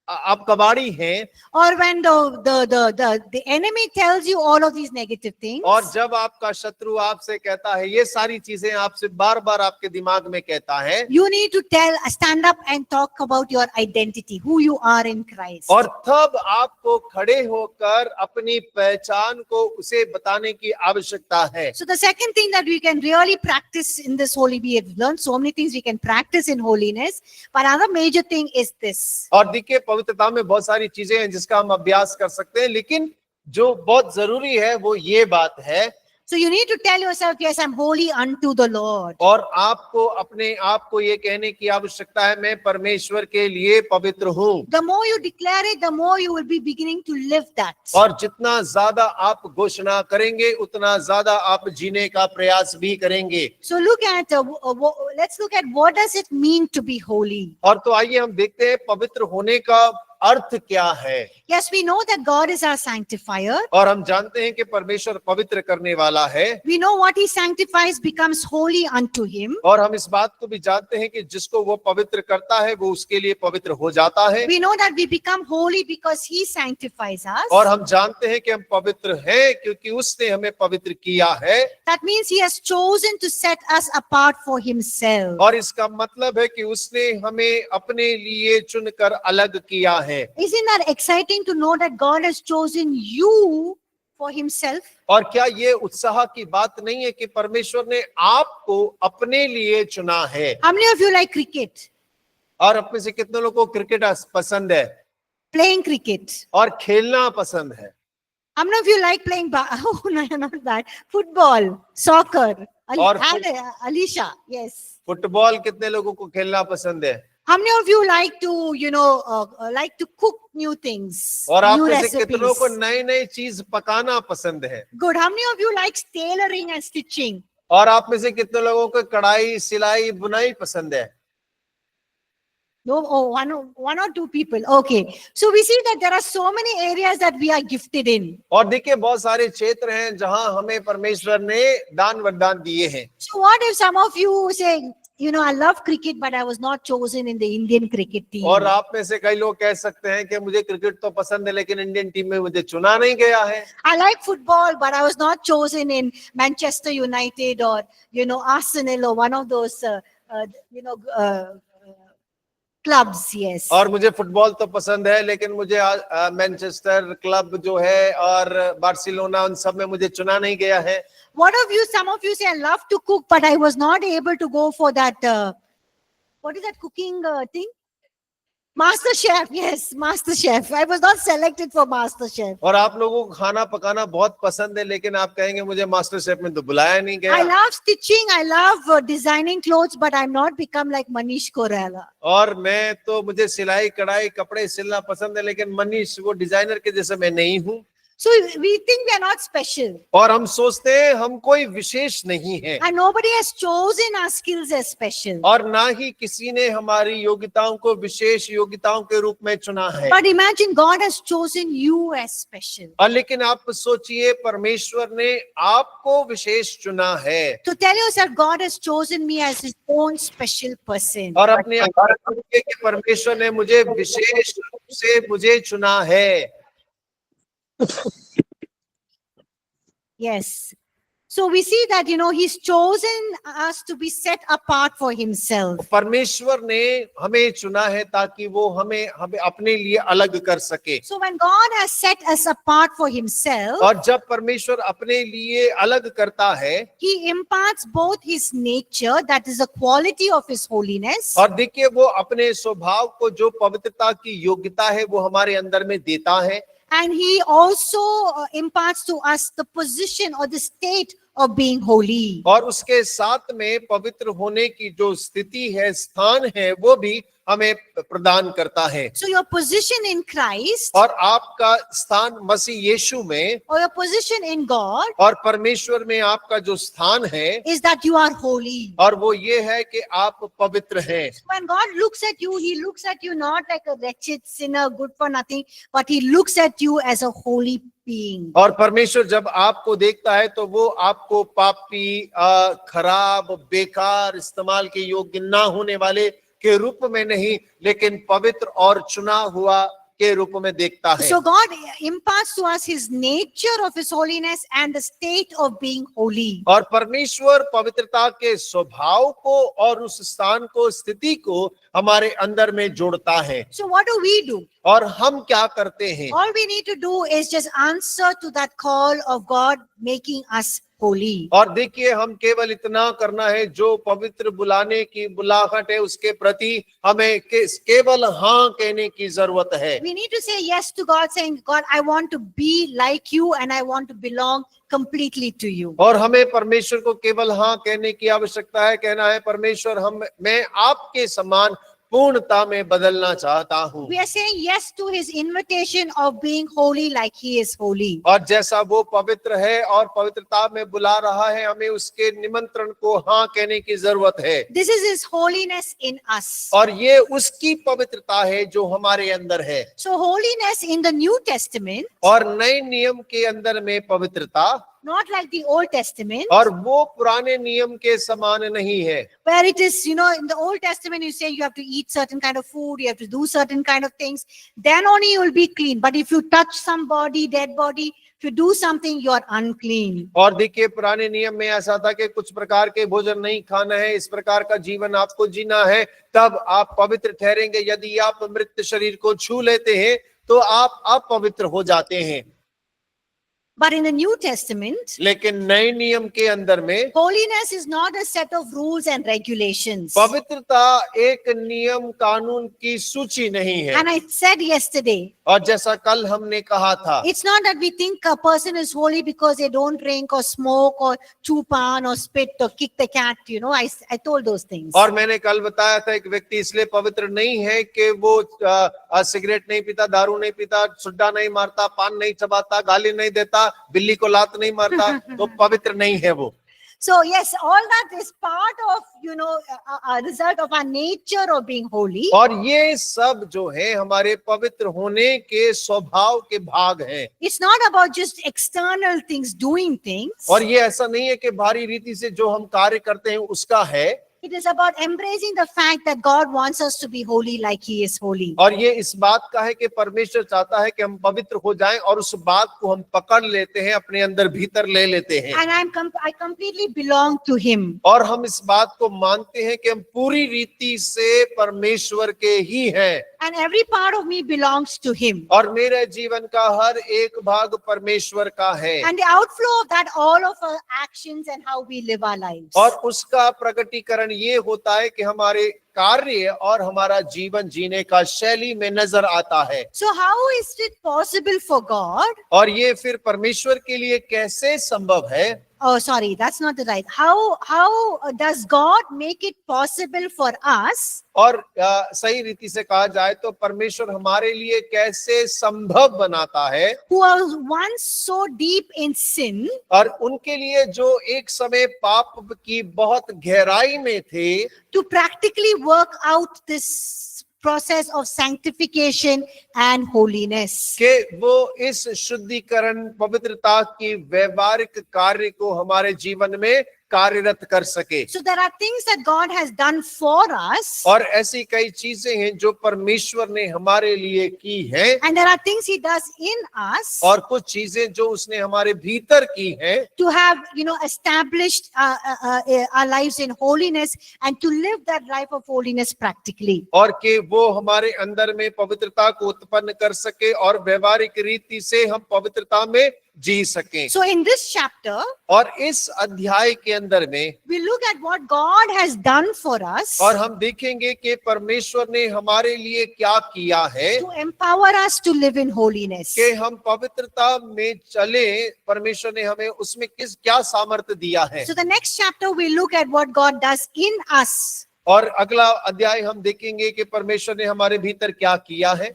आप कबाड़ी हैं, or when the enemy tells you all of these negative things, और जब आपका शत्रु आपसे कहता है, ये सारी चीजें आपसे बार बार आपके दिमाग में कहता है, you need to stand up and talk about your identity, who you are in Christ. और तब आपको खड़े होकर अपनी पहचान को उसे बताने की आवश्यकता है। So the second thing that we can really practice in this holy, we have learned so many things we can practice in holiness, but another major thing is this. और देखिए, पवित्रता में बहुत सारी चीजें हैं जिसका हम अभ्यास कर सकते हैं, लेकिन जो बहुत जरूरी है वो ये बात है। So you need to tell yourself, yes, I'm holy unto the Lord. और आपको अपने आप को ये कहने की आवश्यकता है, मैं परमेश्वर के लिए पवित्र हूँ। The more you declare it, the more you will be beginning to live that. और जितना ज्यादा आप घोषणा करेंगे, उतना ज्यादा आप जीने का प्रयास भी करेंगे। So let's look at what does it mean to be holy. और तो आइए हम देखते हैं पवित्र होने का अर्थ क्या है। Yes, we know that God is our sanctifier. और हम जानते हैं कि परमेश्वर पवित्र करने वाला है। We know what he sanctifies becomes holy unto him. और हम इस बात को भी जानते हैं कि जिसको वो पवित्र करता है, वो उसके लिए पवित्र हो जाता है। We know that we become holy because he sanctifies us. और हम जानते हैं कि हम पवित्र हैं क्योंकि उसने हमें पवित्र किया है। That means he has chosen to set us apart for himself. और इसका मतलब है कि उसने हमें अपने लिए चुनकर अलग किया है। Isn't that exciting to know that God has chosen you for himself? और क्या ये उत्साह की बात नहीं है कि परमेश्वर ने आपको अपने लिए चुना है? How many of you like cricket? और अपने से कितने लोगों को क्रिकेट पसंद है? Playing cricket. और खेलना पसंद है? How many of you like playing oh no, not that. Football, soccer. Alicia, yes. Football कितने लोगों को खेलना पसंद है? How many of you like to cook new things? और आप new में से कितनों को recipes? नई नई चीज पकाना पसंद है? Good. How many of you like tailoring and stitching? और आप में से कितने लोगों को कढ़ाई, सिलाई, बुनाई पसंद है? No, one or two people. Okay. So we see that there are so many areas that we are gifted in. और देखिए, बहुत सारे क्षेत्र हैं जहां हमें परमेश्वर ने दान वरदान दिए हैं। So what if some of you say, I love cricket, but I was not chosen in the Indian cricket team. और आप में से कई लोग कह सकते हैं कि मुझे क्रिकेट तो पसंद है, लेकिन इंडियन टीम में मुझे चुना नहीं गया है। I like football, but I was not chosen in Manchester United or, Arsenal or one of those, clubs. Yes. और मुझे फुटबॉल तो पसंद है, लेकिन मुझे मैनचेस्टर क्लब जो है और बार्सिलोना, उन सब में मुझे चुना नहीं गया है। Some of you say, I love to cook, but I was not able to go for that, what is that cooking thing? Master Chef. Yes, Master Chef. I was not selected for Master Chef. और आप लोगों को खाना पकाना बहुत पसंद है, लेकिन आप कहेंगे मुझे मास्टर शेफ में तो बुलाया नहीं गया। I love stitching. I love designing clothes, but I'm not become like Manish Koirala. और मुझे सिलाई, कढ़ाई, कपड़े सिलना पसंद है, लेकिन मनीष वो डिजाइनर के जैसे मैं नहीं हूँ। So we think we are not special. और हम सोचते हैं हम कोई विशेष नहीं है, And nobody has chosen our skills as special. और ना ही किसी ने हमारी योग्यताओं को विशेष योग्यताओं के रूप में चुना है। But imagine God has chosen you as special. और लेकिन आप सोचिए परमेश्वर ने आपको विशेष चुना है। To tell yourself, God has chosen me as His own special person. और अपने आप को कहिए कि परमेश्वर ने मुझे विशेष रूप से मुझे चुना है। Yes. So we see that, He's chosen us to be set apart for Himself. परमेश्वर ने हमें चुना है ताकि वो हमें अपने लिए अलग कर सके। So when God has set us apart for Himself, और जब परमेश्वर अपने लिए अलग करता है, He imparts both His nature, that is the quality of His holiness, और देखिए वो अपने स्वभाव को जो पवित्रता की योग्यता है वो हमारे अंदर में देता है, and He also imparts to us the position or the state of being holy. और उसके साथ में पवित्र होने की जो स्थिति है, स्थान है, वो भी हमें प्रदान करता है। So your position in Christ और आपका स्थान मसीह यीशु में or your position in God और परमेश्वर में आपका जो स्थान है, is that you are holy. और वो ये है कि आप पवित्र हैं। When God looks at you, He looks at you not like a wretched sinner, good for nothing, but He looks at you as a holy being. और परमेश्वर जब आपको देखता है तो वो आपको पापी, खराब, बेकार, इस्तेमाल के योग्य ना होने वाले के रूप में नहीं, लेकिन पवित्र और चुना हुआ के रूप में देखता है। So God imparts to us His nature of His holiness and the state of being holy. और परमेश्वर पवित्रता के स्वभाव को और उस स्थान को, स्थिति को हमारे अंदर में जोड़ता है। So what do we do? और हम क्या करते हैं? All we need to do is just answer to that call of God making us holy. और देखिए हम केवल इतना करना है, जो पवित्र बुलाने की बुलाहट है उसके प्रति हमें केवल हाँ कहने की जरूरत है। We need to say yes to God, saying, God, I want to be like you and I want to belong completely to you. और हमें परमेश्वर को केवल हाँ कहने की आवश्यकता है, कहना है परमेश्वर मैं आपके समान पूर्णता में बदलना चाहता हूँ। We are saying yes to His invitation of being holy like He is holy. और जैसा वो पवित्र है और पवित्रता में बुला रहा है, हमें उसके निमंत्रण को हाँ कहने की जरूरत है। This is His holiness in us. और ये उसकी पवित्रता है जो हमारे अंदर है। So holiness in the New Testament, और नए नियम के अंदर में पवित्रता, not like the Old Testament, और वो पुराने नियम के समान नहीं है, where it is, in the Old Testament, you say you have to eat certain kind of food, you have to do certain kind of things, then only you will be clean. But if you touch somebody, dead body, if you do something, you are unclean. और देखिए पुराने नियम में ऐसा था कि कुछ प्रकार के भोजन नहीं खाना है, इस प्रकार का जीवन आपको जीना है, तब आप पवित्र ठहरेंगे। यदि आप मृत शरीर को छू लेते हैं तो आप अपवित्र हो जाते हैं। But in the New Testament, लेकिन नए नियम के अंदर में holiness is not a set of rules and regulations. पवित्रता एक नियम कानून की सूची नहीं है। And I said yesterday, और जैसा कल हमने कहा था, it's not that we think a person is holy because they don't drink or smoke or chew pan or spit or kick the cat. I told those things. और मैंने कल बताया था एक व्यक्ति इसलिए पवित्र नहीं है कि वो सिगरेट नहीं पीता, दारू नहीं पीता, सुड्डा नहीं मारता, पान नहीं चबाता, गाली नहीं देता, बिल्ली को लात नहीं मारता, तो पवित्र नहीं है वो। So yes, all that is part of, a result of our nature of being holy. और ये सब जो है हमारे पवित्र होने के स्वभाव के भाग हैं। It's not about just external things, doing things. और ये ऐसा नहीं है कि बाहरी रीति से जो हम कार्य करते हैं उसका है। It is about embracing the fact that God wants us to be holy like He is holy. और ये इस बात का है कि परमेश्वर चाहता है कि हम पवित्र हो जाएं, और उस बात को हम पकड़ लेते हैं, अपने अंदर भीतर ले लेते हैं। And I completely belong to Him. और हम इस बात को मानते हैं कि हम पूरी रीति से परमेश्वर के ही हैं। And every part of me belongs to Him. और मेरे जीवन का हर एक भाग परमेश्वर का है। And the outflow of that, all of our actions and how we live our lives. और उसका प्रकटीकरण ये होता है कि हमारे कार्य और हमारा जीवन जीने का शैली में नजर आता है। So how is it possible for God? और ये फिर परमेश्वर के लिए कैसे संभव है? Oh, sorry, that's not the right. How does God make it possible for us और सही रीति से कहा जाए तो परमेश्वर हमारे लिए कैसे संभव बनाता है, who are once so deep in sin और उनके लिए जो एक समय पाप की बहुत गहराई में थे, to practically work out this process of sanctification and holiness. कि वो इस शुद्धिकरण पवित्रता की व्यवहारिक कार्य को हमारे जीवन में कार्यरत कर सके। So there are things that God has done for us, और ऐसी कई चीजें हैं जो परमेश्वर ने हमारे लिए की हैं, and there are things He does in us और कुछ चीजें जो उसने हमारे भीतर की हैं, to have, established our lives in holiness and to live that life of holiness practically. और कि वो हमारे अंदर में पवित्रता को उत्पन्न कर सके और व्यवहारिक रीति से हम पवित्रता में जी सकें। So in this chapter, और इस अध्याय के अंदर में we look at what God has done for us और हम देखेंगे कि परमेश्वर ने हमारे लिए क्या किया है to empower us to live in holiness. कि हम पवित्रता में चले। परमेश्वर ने हमें उसमें क्या सामर्थ्य दिया है। So the next chapter we look at what God does in us और अगला अध्याय हम देखेंगे कि परमेश्वर ने हमारे भीतर क्या किया है,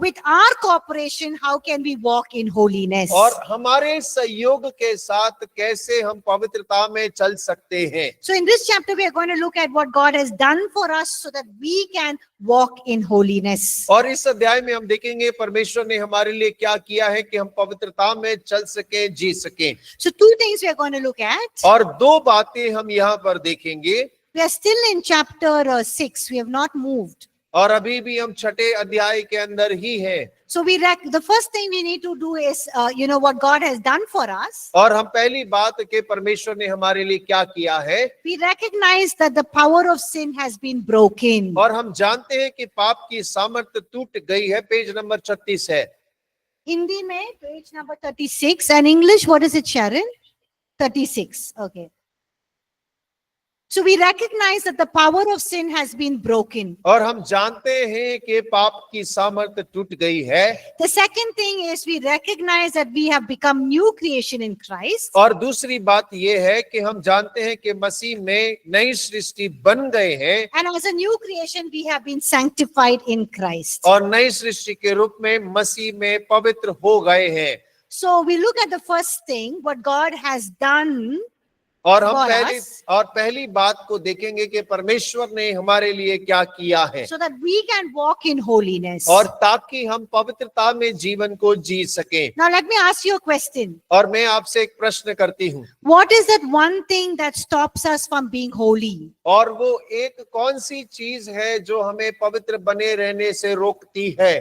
with our cooperation, how can we walk in holiness? और हमारे सहयोग के साथ कैसे हम पवित्रता में चल सकते हैं। So in this chapter we are going to look at what God has done for us so that we can walk in holiness. और इस अध्याय में हम देखेंगे परमेश्वर ने हमारे लिए क्या किया है कि हम पवित्रता में चल सके, जी सके। So two things we are going to look at. और दो बातें हम यहाँ पर देखेंगे। We are still in chapter 6. We have not moved. और अभी भी हम छठे अध्याय के अंदर ही हैं। So the first thing we need to do is, what God has done for us. और हम पहली बात के परमेश्वर ने हमारे लिए क्या किया है, We recognize that the power of sin has been broken. और हम जानते हैं कि पाप की सामर्थ्य टूट गई है। पेज नंबर 36 है। Hindi में page number 36 and English, what is it, Sharon? 36. Okay. So we recognize that the power of sin has been broken. और हम जानते हैं कि पाप की सामर्थ्य टूट गई है। The second thing is we recognize that we have become new creation in Christ. और दूसरी बात यह है कि हम जानते हैं कि मसीह में नई सृष्टि बन गए हैं, And as a new creation, we have been sanctified in Christ. और नई सृष्टि के रूप में मसीह में पवित्र हो गए हैं। So we look at the first thing, what God has done. और हम for पहली बात को देखेंगे कि परमेश्वर ने हमारे लिए क्या किया है, So that we can walk in holiness. और ताकि हम पवित्रता में जीवन को जी सकें। Now let me ask you a question. और मैं आपसे एक प्रश्न करती हूँ, What is that one thing that stops us from being holy? और वो एक कौन सी चीज है जो हमें पवित्र बने रहने से रोकती है?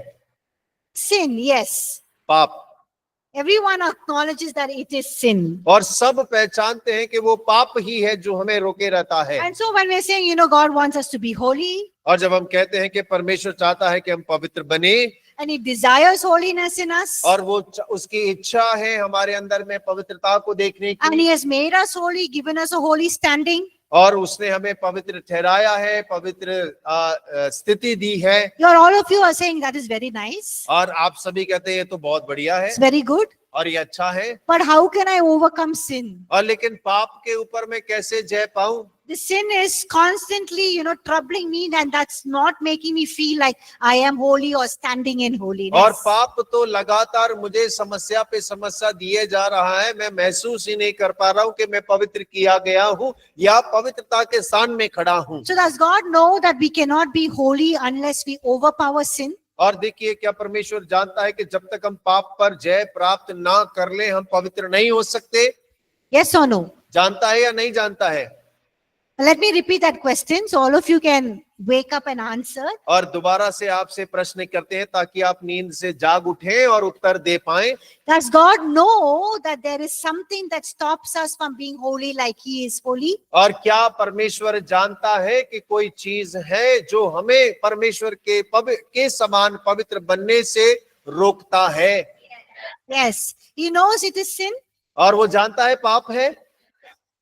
Sin, yes. पाप। Everyone acknowledges that it is sin. और सब पहचानते हैं कि वो पाप ही है जो हमें रोके रहता है। And so when we're saying, God wants us to be holy, और जब हम कहते हैं कि परमेश्वर चाहता है कि हम पवित्र बने, and He desires holiness in us, और वो उसकी इच्छा है हमारे अंदर में पवित्रता को देखने and की, He has made us holy, given us a holy standing, और उसने हमें पवित्र ठहराया है, पवित्र स्थिति दी है। all of you are saying that is very nice. और आप सभी कहते हैं ये तो बहुत बढ़िया है It's very good. और ये अच्छा है, But how can I overcome sin? और लेकिन पाप के ऊपर मैं कैसे जय पाऊं? The sin is constantly, troubling me, and that's not making me feel like I am holy or standing in और holiness. पाप तो लगातार मुझे समस्या पे समस्या दिए जा रहा है। मैं महसूस ही नहीं कर पा रहा हूँ कि मैं पवित्र किया गया हूँ या पवित्रता के स्थान में खड़ा हूँ। So does God know that we cannot be holy unless we overpower sin? और देखिए, क्या परमेश्वर जानता है कि जब तक हम पाप पर जय प्राप्त ना कर ले हम पवित्र नहीं हो सकते? Yes or no? जानता है या नहीं जानता है? Let me repeat that question so all of you can wake up and answer. और दोबारा से आपसे प्रश्न करते हैं ताकि आप नींद से जाग उठें और उत्तर दे पाएं। Does God know that there is something that stops us from being holy like He is holy? और क्या परमेश्वर जानता है कि कोई चीज है जो हमें परमेश्वर के समान पवित्र बनने से रोकता है? Yes, He knows it is sin. और वो जानता है पाप है।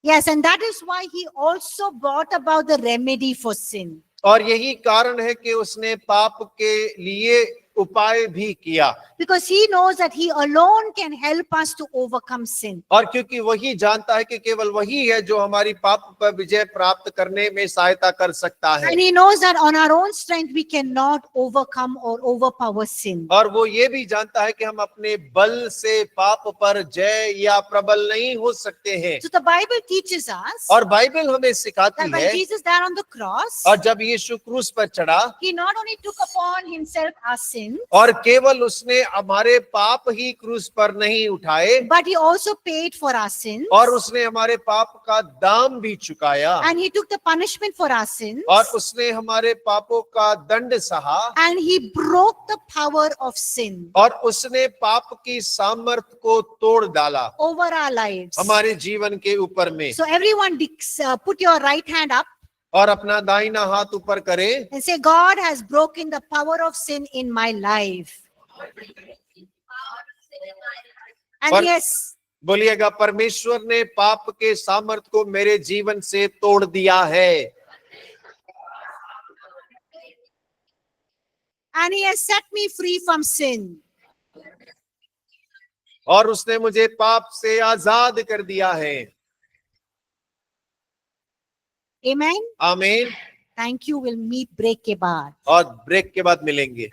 Yes, and that is why He also brought about the remedy for sin. और यही कारण है कि उसने पाप के लिए उपाय भी किया, because he knows that he alone can help us to overcome sin. और क्योंकि वही जानता है कि केवल वही है जो हमारी पाप पर विजय प्राप्त करने में सहायता कर सकता है। And he knows that on our own strength we cannot overcome or overpower sin. और वो ये भी जानता है कि हम अपने बल से पाप पर जय या प्रबल नहीं हो सकते हैं। So the Bible teaches us और बाइबल हमें सिखाती that when है, Jesus died on the cross, और जब यीशु क्रूस पर चढ़ा he not only took upon himself our sins, और केवल उसने हमारे पाप ही क्रूस पर नहीं उठाए, but he also paid for our sins. और उसने हमारे पाप का दाम भी चुकाया, And he took the punishment for our sins. और उसने हमारे पापों का दंड सहा, And he broke the power of sin और उसने पाप की सामर्थ को तोड़ डाला over our lives. हमारे जीवन के ऊपर में। So everyone put your right hand up और अपना दाहिना हाथ ऊपर करे and say, God has broken the power of sin in my life. And और yes, बोलिएगा, परमेश्वर ने पाप के सामर्थ को मेरे जीवन से तोड़ दिया है, and he has set me free from sin. और उसने मुझे पाप से आजाद कर दिया है। Amen. आमीन। Thank you. We'll meet break के बाद. और ब्रेक के बाद मिलेंगे।